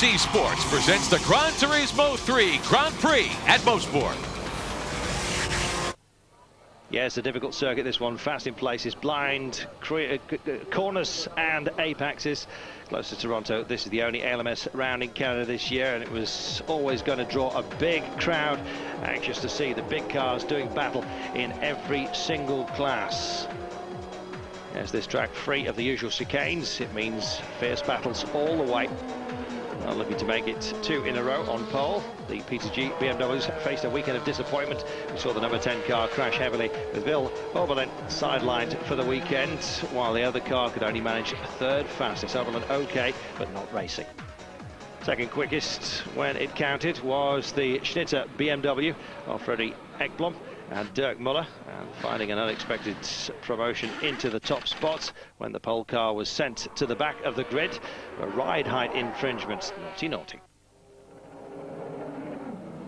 NBC Sports presents the Gran Turismo 3 Grand Prix at Mosport. Yeah, it's a difficult circuit, this one. Fast in places, blind, corners and apexes. Close to Toronto, this is the only ALMS round in Canada this year, and it was always going to draw a big crowd. Anxious to see the big cars doing battle in every single class. As this track free of the usual chicanes, it means fierce battles all the way. Well, looking to make it two in a row on pole. The PTG BMWs faced a weekend of disappointment. We saw the number 10 car crash heavily with Bill Oberlin sidelined for the weekend, while the other car could only manage third fastest. Oberlin okay, but not racing. Second quickest when it counted was the Schnitzer BMW of Fredrik Ekblom and Dirk Müller, and finding an unexpected promotion into the top spots when the pole car was sent to the back of the grid. A ride height infringement, naughty naughty.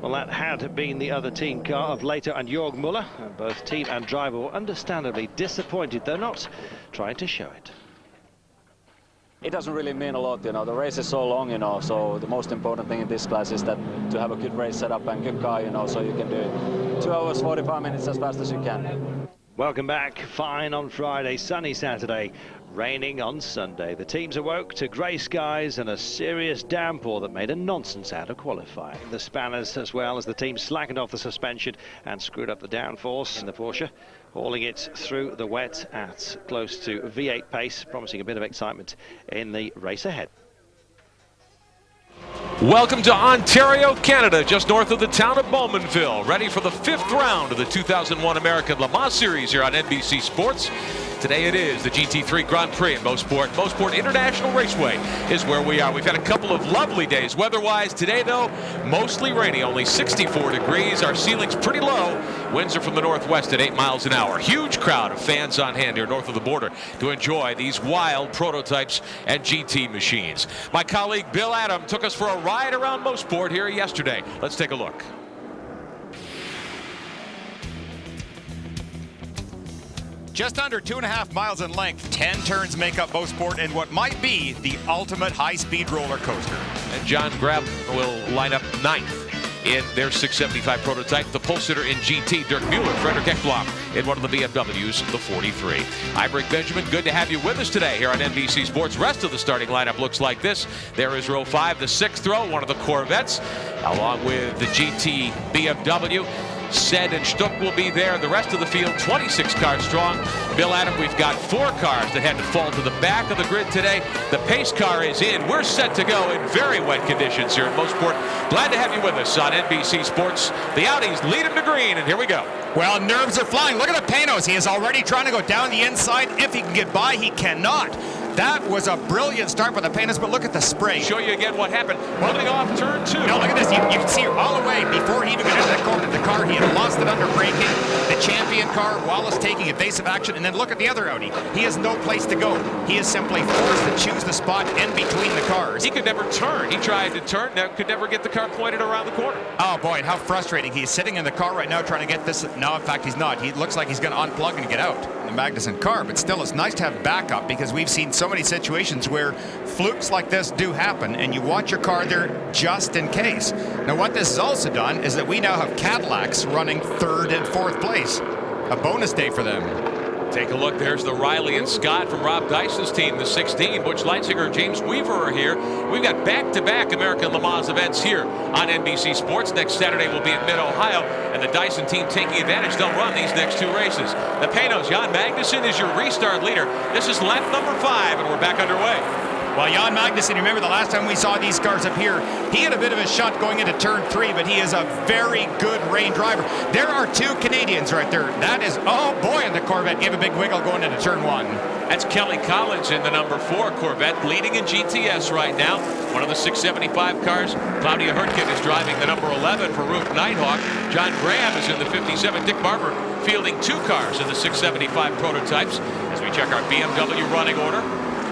Well, that had been the other team car of Lehto and Jörg Müller, and both team and driver were understandably disappointed, though not trying to show it. It doesn't really mean a lot, you know. The race is so long, you know, so the most important thing in this class is that to have a good race setup and good car, you know, so you can do it 2 hours 45 minutes as fast as you can. Welcome back. Fine on Friday, sunny Saturday, raining on Sunday. The teams awoke to grey skies and a serious downpour that made a nonsense out of qualifying. The spanners, as well as the team, slackened off the suspension and screwed up the downforce in the Porsche, hauling it through the wet at close to V8 pace, promising a bit of excitement in the race ahead. Welcome to Ontario, Canada, just north of the town of Bowmanville. Ready for the 5th round of the 2001 American Le Mans Series here on NBC Sports. Today it is the GT3 Grand Prix at Mosport. Mosport International Raceway is where we are. We've had a couple of lovely days weather-wise. Today, though, mostly rainy, only 64 degrees. Our ceiling's pretty low. Winds are from the northwest at 8 miles an hour. Huge crowd of fans on hand here north of the border to enjoy these wild prototypes and GT machines. My colleague Bill Adam took us for a ride around Mosport here yesterday. Let's take a look. Just under 2.5 miles in length, 10 turns make up Mosport in what might be the ultimate high-speed roller coaster. And John Grab will line up 9th in their 675 prototype. The pole sitter in GT, Dirk Müller, Fredrik Ekblom in one of the BMWs, the 43. I'm Rick Benjamin. Good to have you with us today here on NBC Sports. Rest of the starting lineup looks like this. There is row 5, the 6th row, one of the Corvettes, along with the GT BMW. Said and Stuck will be there. The rest of the field, 26 cars strong. Bill Adam, we've got 4 cars that had to fall to the back of the grid today. The pace car is in. We're set to go in very wet conditions here at Mosport. Glad to have you with us on NBC Sports. The Audis lead him to green, and here we go. Well, nerves are flying. Look at the Panos. He is already trying to go down the inside. If he can get by, he cannot. That was a brilliant start for the Panos, but look at the spray. Show you again what happened. Running off turn 2. No, look at this. You can see all the way before he even got into that corner. The car, he had lost it under braking. The champion car, Wallace taking evasive action. And then look at the other Audi. He has no place to go. He is simply forced to choose the spot in between the cars. He could never turn. He tried to turn, could never get the car pointed around the corner. Oh, boy, and how frustrating. He's sitting in the car right now trying to get this. No, in fact, he's not. He looks like he's going to unplug and get out in the Magnussen car. But still, it's nice to have backup because we've seen so many situations where flukes like this do happen, and you want your car there just in case. Now, what this has also done is that we now have Cadillacs running 3rd and 4th place. A bonus day for them. Take a look. There's the Riley and Scott from Rob Dyson's team, the 16. Butch Leitzinger and James Weaver are here. We've got back-to-back American Le Mans events here on NBC Sports. Next Saturday we'll be in Mid-Ohio, and the Dyson team taking advantage. They'll run these next 2 races. The Panos, Jan Magnussen is your restart leader. This is lap number 5, and we're back underway. Well, Jan Magnussen, remember the last time we saw these cars up here, he had a bit of a shot going into turn 3, but he is a very good rain driver. There are 2 Canadians right there. That is, oh boy, and the Corvette gave a big wiggle going into turn 1. That's Kelly Collins in the number 4 Corvette, leading in GTS right now. One of the 675 cars. Claudia Hurtgen is driving the number 11 for Ruth Nighthawk. John Graham is in the 57. Dick Barber fielding 2 cars in the 675 prototypes. As we check our BMW running order,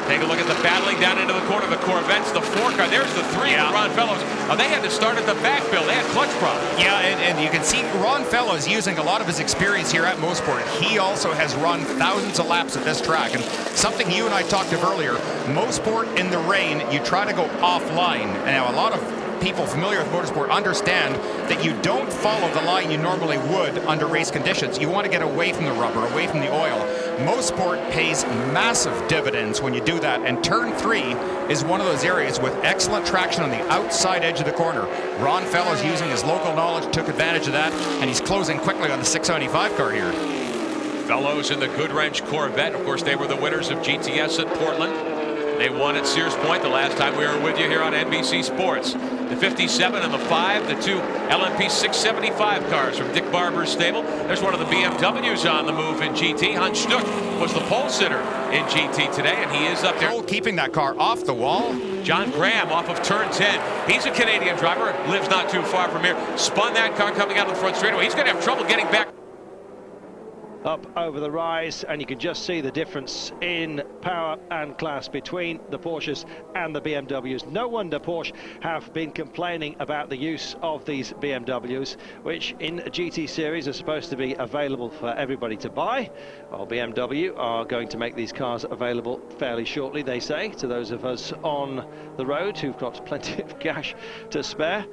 Take a look at the battling down into the corner. The Corvettes, the 4 car. There's the 3 for Ron Fellows. They had to start at the back, Bill. They had clutch problems. Yeah, and you can see Ron Fellows using a lot of his experience here at Mosport. He also has run thousands of laps at this track. And something you and I talked about earlier, Mosport in the rain, you try to go offline. And now a lot of people familiar with motorsport understand that you don't follow the line you normally would under race conditions. You want to get away from the rubber, away from the oil. Mosport pays massive dividends when you do that, and turn 3 is one of those areas with excellent traction on the outside edge of the corner. Ron Fellows, using his local knowledge, took advantage of that, and he's closing quickly on the 675 car here. Fellows in the Goodwrench Corvette. Of course, they were the winners of GTS at Portland. They won at Sears Point the last time we were with you here on NBC Sports. The 57 and the 5, the 2 LMP 675 cars from Dick Barber's stable. There's one of the BMWs on the move in GT. Hans Stuck was the pole sitter in GT today, and he is up there. Keeping that car off the wall. John Graham off of turn 10. He's a Canadian driver, lives not too far from here. Spun that car coming out of the front straightaway. He's going to have trouble getting back up over the rise, and you can just see the difference in power and class between the Porsches and the BMWs. No wonder Porsche have been complaining about the use of these BMWs, which in a GT series are supposed to be available for everybody to buy. Well, BMW are going to make these cars available fairly shortly, they say, to those of us on the road who've got plenty of cash to spare.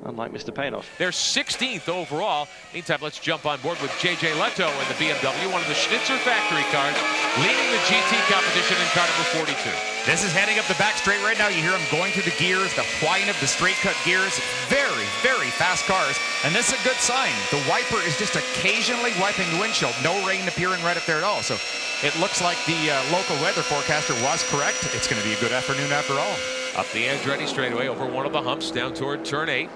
Unlike Mr. Painoff. They're 16th overall. Meantime, let's jump on board with J.J. Lehto in the BMW, one of the Schnitzer factory cars, leading the GT competition in car number 42. This is heading up the back straight right now. You hear him going through the gears, the whine of the straight cut gears. Very, very fast cars. And this is a good sign. The wiper is just occasionally wiping the windshield. No rain appearing right up there at all. So it looks like the local weather forecaster was correct. It's going to be a good afternoon after all. Up the Andretti straightaway over one of the humps down toward turn 8.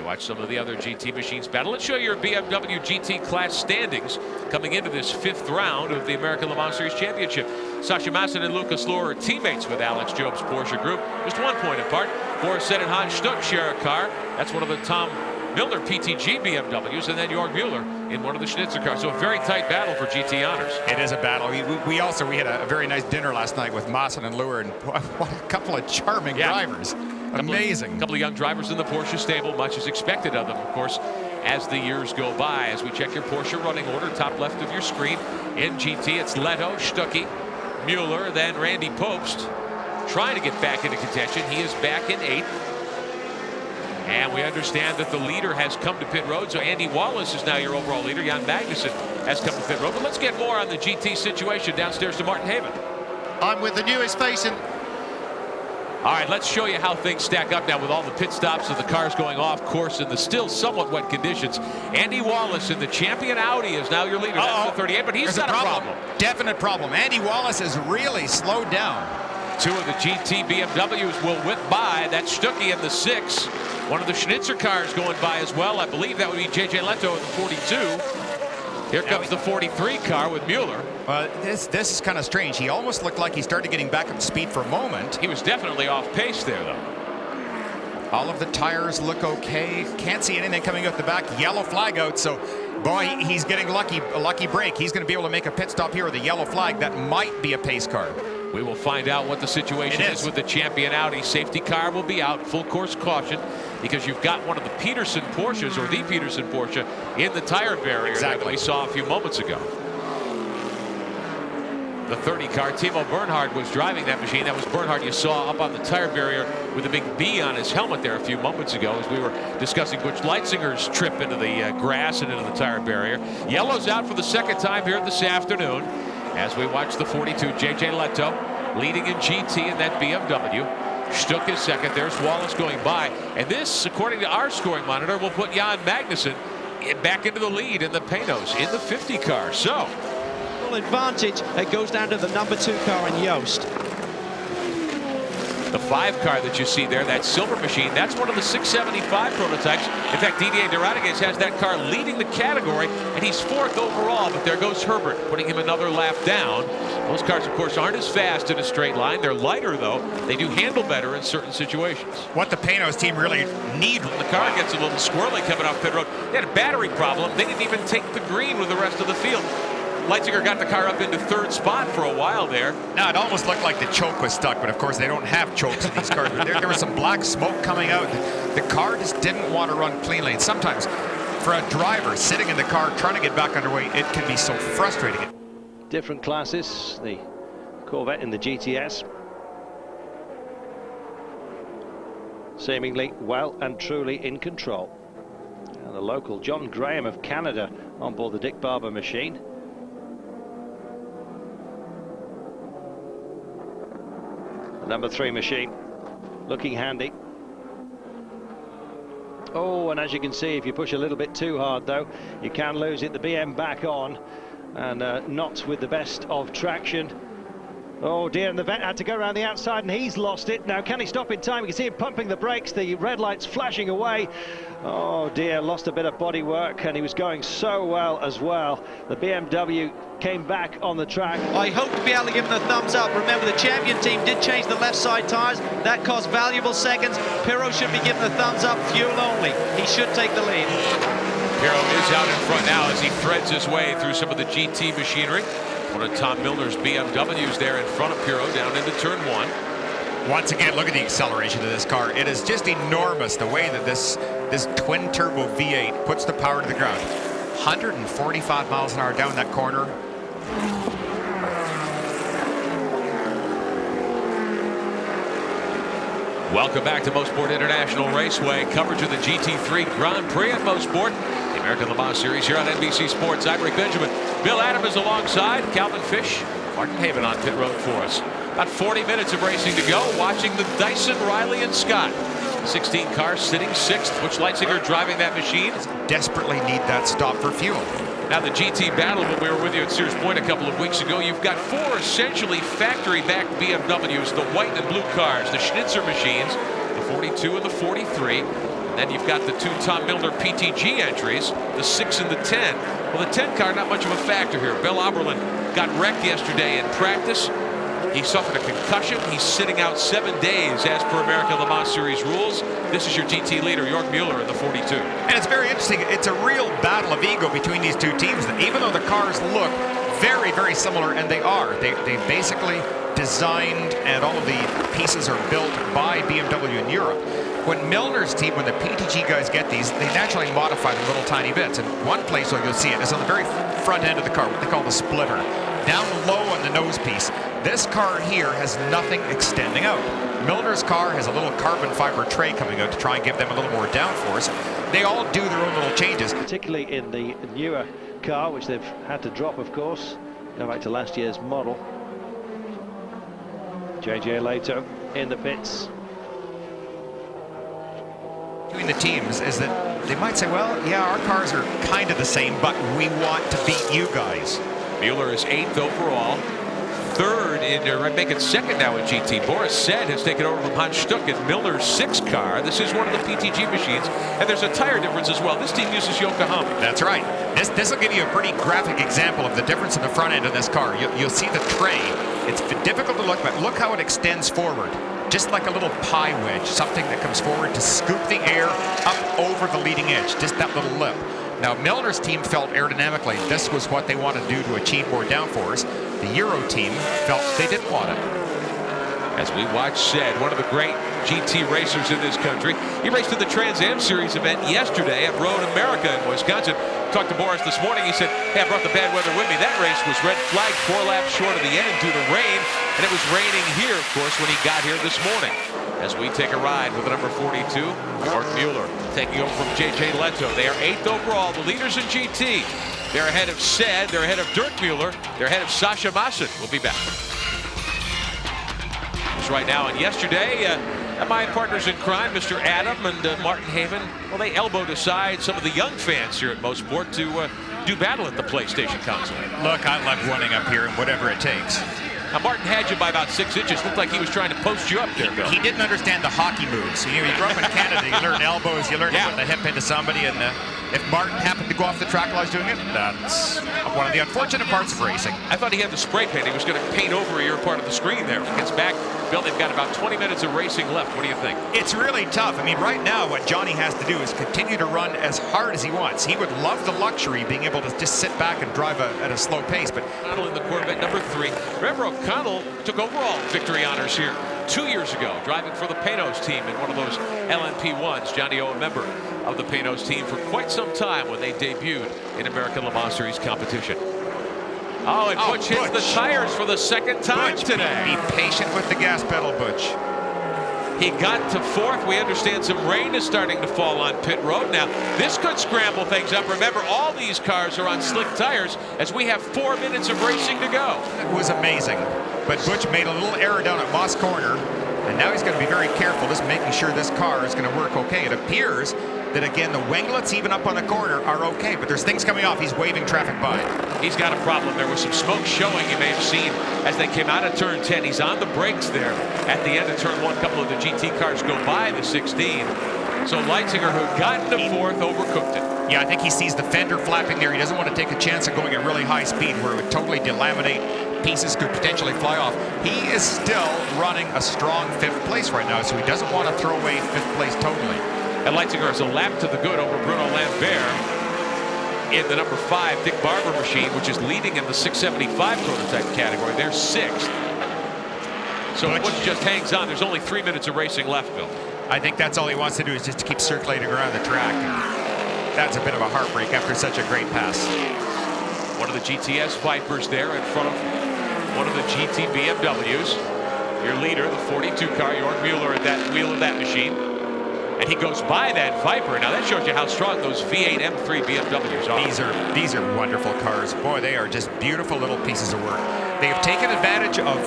Watch some of the other GT machines battle. Let's show you your BMW GT class standings coming into this 5th round of the American Le Mans Series Championship. Sasha Masson and Lucas Luhr are teammates with Alex Job's Porsche group, just 1 point apart. Boris Said and Hans Stuck share a car. That's one of the Tom Milner PTG BMWs, and then Jörg Müller in one of the Schnitzer cars. So a very tight battle for GT honors. It is a battle. We had a very nice dinner last night with Masson and Luhr, and what a couple of charming drivers. Amazing. A couple of young drivers in the Porsche stable, much is expected of them, of course, as the years go by. As we check your Porsche running order, top left of your screen, in GT, it's Lehto, Stuckey, Müller, then Randy Pobst, trying to get back into contention. He is back in 8th. And we understand that the leader has come to pit road, so Andy Wallace is now your overall leader. Jan Magnussen has come to pit road. But let's get more on the GT situation downstairs to Martin Haven. I'm with the newest face in. All right, let's show you how things stack up now with all the pit stops of the cars going off course in the still somewhat wet conditions. Andy Wallace in the champion Audi is now your leader. That's the 38, but he's got a problem. Definite problem. Andy Wallace has really slowed down. 2 of the GT BMWs will whip by. That's Stuckey in the 6. One of the Schnitzer cars going by as well. I believe that would be J.J. Lehto in the 42. Here comes the 43 car with Müller. This is kind of strange. He almost looked like he started getting back up to speed for a moment. He was definitely off pace there, though. All of the tires look okay. Can't see anything coming out the back. Yellow flag out, so boy, he's getting a lucky break. He's going to be able to make a pit stop here with a yellow flag. That might be a pace car. We will find out what the situation is with the champion Audi. Safety car will be out, full course caution, because you've got one of the Peterson Porsches, or the Peterson Porsche, in the tire barrier that we saw a few moments ago. The 30 car, Timo Bernhard was driving that machine. That was Bernhard you saw up on the tire barrier with a big B on his helmet there a few moments ago as we were discussing Butch Leitzinger's trip into the grass and into the tire barrier. Yellow's out for the 2nd time here this afternoon as we watch the 42, J.J. Lehto leading in GT in that BMW. Stuck is 2nd. There's Wallace going by. And this, according to our scoring monitor, will put Jan Magnussen back into the lead in the Panos in the 50 car. So, advantage. It goes down to the number 2 car in Yost. The 5 car that you see there, that silver machine, that's one of the 675 prototypes. In fact, Didier de Radigues has that car leading the category, and he's 4th overall, but there goes Herbert, putting him another lap down. Those cars, of course, aren't as fast in a straight line. They're lighter, though. They do handle better in certain situations. What the Panos team really need. When the car gets a little squirrely coming off pit road. They had a battery problem. They didn't even take the green with the rest of the field. Leitzinger got the car up into third spot for a while there. Now, it almost looked like the choke was stuck, but of course they don't have chokes in these cars. There was some black smoke coming out. The car just didn't want to run cleanly. And sometimes, for a driver sitting in the car trying to get back underway, it can be so frustrating. Different classes, the Corvette and the GTS. Seemingly well and truly in control. And the local John Graham of Canada on board the Dick Barber machine. The number 3 machine looking handy. Oh, and as you can see, if you push a little bit too hard though, you can lose it. The BM back on, and not with the best of traction. Oh dear, and the vet had to go around the outside and he's lost it. Now can he stop in time? You can see him pumping the brakes, the red lights flashing away. Oh dear, lost a bit of body work, and he was going so well as well. The BMW came back on the track. I hope to be able to give him the thumbs up. Remember, the champion team did change the left side tyres. That cost valuable seconds. Pirro should be given the thumbs up, fuel only. He should take the lead. Pirro is out in front now as he threads his way through some of the GT machinery. One of Tom Milner's BMWs there in front of Pirro down into turn 1. Once again, look at the acceleration of this car. It is just enormous the way that this twin turbo V8 puts the power to the ground. 145 miles an hour down that corner. Welcome back to Mosport International Raceway. Coverage of the GT3 Grand Prix at Mosport, the American Le Mans Series here on NBC Sports. I'm Rick Benjamin. Bill Adam is alongside. Calvin Fish, Martin Haven on pit road for us. About 40 minutes of racing to go. Watching the Dyson, Riley, and Scott. 16 cars sitting 6th. Butch Leitzinger driving that machine. Desperately need that stop for fuel. Now the GT battle, when we were with you at Sears Point a couple of weeks ago, you've got 4 essentially factory-backed BMWs, the white and blue cars, the Schnitzer machines, the 42 and the 43. And then you've got the 2 Tom Milner PTG entries, the 6 and the 10. Well, the 10 car, not much of a factor here. Bill Oberlin got wrecked yesterday in practice. He suffered a concussion. He's sitting out 7 days as per American Le Mans Series rules. This is your GT leader, Jörg Müller, in the 42. And it's very interesting. It's a real battle of ego between these two teams. Even though the cars look very, very similar, and they are. They basically designed, and all of the pieces are built by BMW in Europe. When Milner's team, when the PTG guys get these, they naturally modify them little tiny bits. And one place where you'll see it is on the very front end of the car, what they call the splitter. Down low on the nose piece. This car here has nothing extending out. Milner's car has a little carbon fiber tray coming out to try and give them a little more downforce. They all do their own little changes. Particularly in the newer car, which they've had to drop, of course. Go back to last year's model. J.J. Lehto in the pits. Between the teams is that they might say, well, yeah, our cars are kind of the same, but we want to beat you guys. Müller is 8th overall. 3rd in, making 2nd now in GT. Boris Said has taken over from Hans Stuck in Milner's 6th car. This is one of the PTG machines, and there's a tire difference as well. This team uses Yokohama. That's right. This will give you a pretty graphic example of the difference in the front end of this car. You'll see the tray. It's difficult to look, but look how it extends forward. Just like a little pie wedge, something that comes forward to scoop the air up over the leading edge, just that little lip. Now, Milner's team felt aerodynamically this was what they wanted to do to achieve more downforce. The Euro team felt they didn't want it. As we watch Said, one of the great GT racers in this country. He raced in the Trans Am Series event yesterday at Road America in Wisconsin. Talked to Boris this morning. He said, hey, I brought the bad weather with me. That race was red flagged 4 laps short of the end due to rain. And it was raining here, of course, when he got here this morning. As we take a ride with the number 42, Jörg Müller, taking over from J.J. Lehto. They are 8th overall, the leaders in GT. They're ahead of Said, they're ahead of Dirk Müller, they're ahead of Sascha Maassen. We'll be back. It's right now, and yesterday, my partners in crime, Mr. Adam and Martin Haven, well, they elbowed aside some of the young fans here at Mosport to do battle at the PlayStation console. Look, I love running up here and whatever it takes. Now, Martin had you by about 6 inches. Looked like he was trying to post you up there, Bill. He didn't understand the hockey moves. You grew up in Canada, you learn elbows, you learn to put the hip into somebody, and If Martin happened to go off the track while I was doing it, that's one of the unfortunate parts of racing. I thought he had the spray paint. He was going to paint over your part of the screen there. Gets back. Bill, they've got about 20 minutes of racing left. What do you think? It's really tough. I mean, right now, what Johnny has to do is continue to run as hard as he wants. He would love the luxury being able to just sit back and drive at a slow pace. But O'Connell in the Corvette number 3. Remember, O'Connell took overall victory honors here 2 years ago, driving for the Panos team in one of those LMP1s. Johnny O, a member of the Panos team for quite some time when they debuted in American Le Mans Series competition. Oh, and Butch hits the tires for the second time today. Be patient with the gas pedal, Butch. He got to 4th. We understand some rain is starting to fall on pit road. Now, this could scramble things up. Remember, all these cars are on slick tires as we have 4 minutes of racing to go. It was amazing. But Butch made a little error down at Moss Corner, and now he's going to be very careful, just making sure this car is going to work okay. It appears that, again, the winglets, even up on the corner, are okay, but there's things coming off. He's waving traffic by. He's got a problem. There was some smoke showing, you may have seen, as they came out of turn 10. He's on the brakes there at the end of turn 1. A couple of the GT cars go by the 16. So Leitzinger, who got to 4th, overcooked it. Yeah, I think he sees the fender flapping there. He doesn't want to take a chance of going at really high speed where it would totally delaminate. Pieces could potentially fly off. He is still running a strong 5th place right now, so he doesn't want to throw away 5th place totally. And Leitzinger is a lap to the good over Bruno Lambert in the number 5 Dick Barber machine, which is leading in the 675 prototype category. They're 6th. So Butch just hangs on. There's only 3 minutes of racing left, Bill. I think that's all he wants to do is just to keep circulating around the track. And that's a bit of a heartbreak after such a great pass. One of the GTS Vipers there in front of one of the GT BMWs. Your leader, the 42 car, Jörg Müller, at that wheel of that machine. And he goes by that Viper. Now that shows you how strong those V8 M3 BMWs are. These are wonderful cars. Boy, they are just beautiful little pieces of work. They have taken advantage of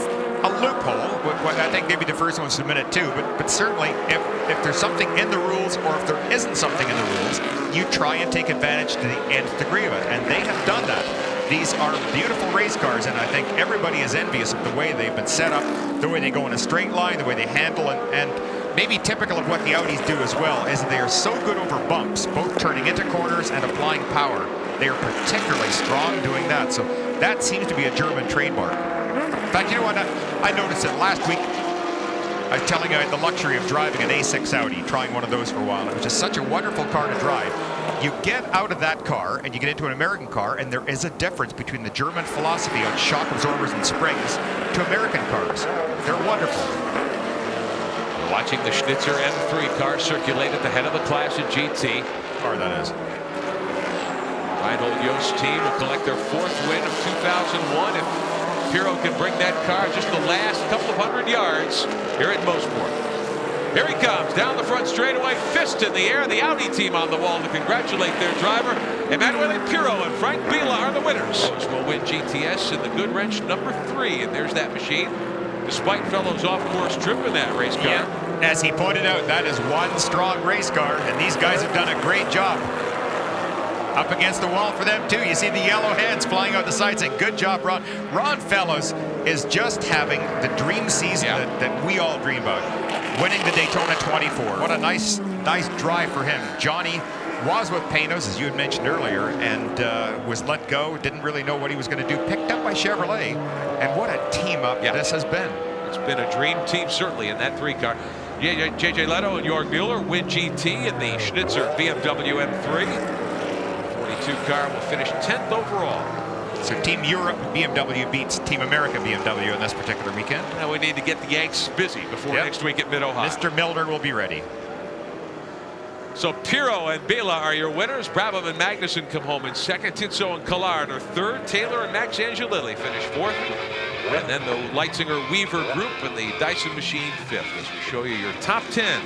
a loophole. I think they'd be the first ones to admit it too. But certainly, if there's something in the rules or if there isn't something in the rules, you try and take advantage to the nth degree of it. And they have done that. These are beautiful race cars, and I think everybody is envious of the way they've been set up, the way they go in a straight line, the way they handle, and maybe typical of what the Audis do as well, is that they are so good over bumps, both turning into corners and applying power. They are particularly strong doing that, so that seems to be a German trademark. In fact, you know what? I noticed it last week. I was telling you I had the luxury of driving an A6 Audi, trying one of those for a while. It was just such a wonderful car to drive. You get out of that car and you get into an American car, and there is a difference between the German philosophy on shock absorbers and springs to American cars. They're wonderful. We're watching the Schnitzer M3 car circulate at the head of the class in GT. Car that is. Reinhold Jost's team will collect their 4th win of 2001 if Pirro can bring that car just the last couple of 100 yards here at Mosport. Here he comes down the front straightaway, fist in the air. The Audi team on the wall to congratulate their driver. Emanuele Pirro and Frank Biela are the winners. Will win GTS in the good wrench number 3, and there's that machine. Despite fellows off-course trip in that race car. Yeah. As he pointed out, that is one strong race car, and these guys have done a great job. Up against the wall for them too. You see the yellow hands flying out the sides, and good job, Ron. Ron, fellows, is just having the dream season that we all dream about. Winning the Daytona 24. What a nice drive for him. Johnny was with Panos, as you had mentioned earlier, and was let go. Didn't really know what he was going to do. Picked up by Chevrolet, and what a team up this has been. It's been a dream team, certainly, in that 3 car. J.J. Lehto and Jörg Müller win GT in the Schnitzer BMW M3. 42 car will finish 10th overall. So Team Europe BMW beats Team America BMW in this particular weekend. Now we need to get the Yanks busy before next week at Mid-Ohio. Mr. Milner will be ready. So Pirro and Biela are your winners. Brabham and Magnussen come home in 2nd. Tizzo and Collard are 3rd. Taylor and Max Angelilli finish 4th. And then the Leitzinger Weaver group and the Dyson machine 5th. As we show you your top 10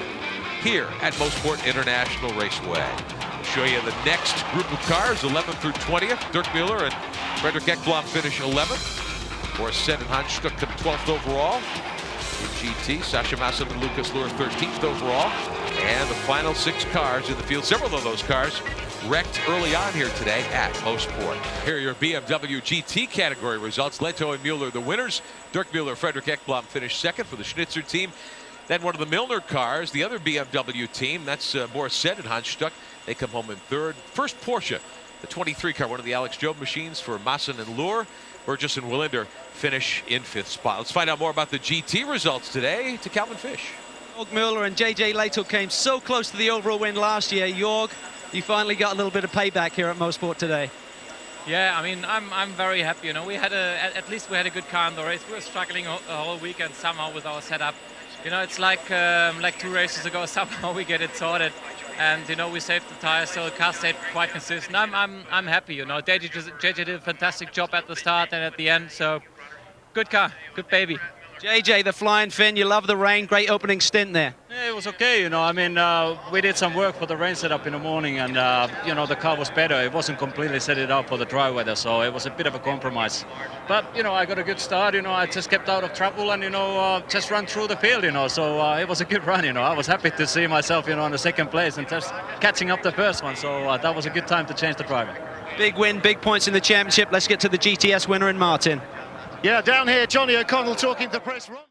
here at Mosport International Raceway. We'll show you the next group of cars, 11th through 20th. Dirk Müller and Fredrik Ekblom finish 11th. Boris Said and Hans Stuck come 12th overall. In GT, Sasha Massa and Lucas Luhr 13th overall. And the final 6 cars in the field, several of those cars wrecked early on here today at Mosport. Here are your BMW GT category results. Lehto and Müller the winners. Dirk Müller, Fredrik Ekblom finished 2nd for the Schnitzer team. Then one of the Milner cars, the other BMW team, that's Boris Said and Hans Stuck. They come home in third. First Porsche, the 23 car, one of the Alex Job machines for Masson and Lohr. Burgess and Willinder finish in 5th spot. Let's find out more about the GT results today to Calvin Fish. Jörg Müller and J.J. Lehto came so close to the overall win last year. Jörg, you finally got a little bit of payback here at Mosport today. Yeah, I mean, I'm very happy. You know, we had at least we had a good car in the race. We were struggling a whole weekend somehow with our setup. You know, it's like 2 races ago. Somehow we get it sorted, and you know, we saved the tires, so the car stayed quite consistent. I'm happy. You know, JJ did a fantastic job at the start and at the end. So good car, good baby. JJ, the flying Finn, you love the rain, great opening stint there. Yeah, it was okay, you know. I mean, we did some work for the rain setup in the morning, and you know, the car was better. It wasn't completely set it up for the dry weather, so it was a bit of a compromise. But you know, I got a good start. You know, I just kept out of trouble and you know, just run through the field. You know, so it was a good run. You know, I was happy to see myself, you know, on the 2nd place and just catching up the first one. So that was a good time to change the driver. Big win, big points in the championship. Let's get to the GTS winner in Martin. Yeah, down here, Johnny O'Connell talking to the press.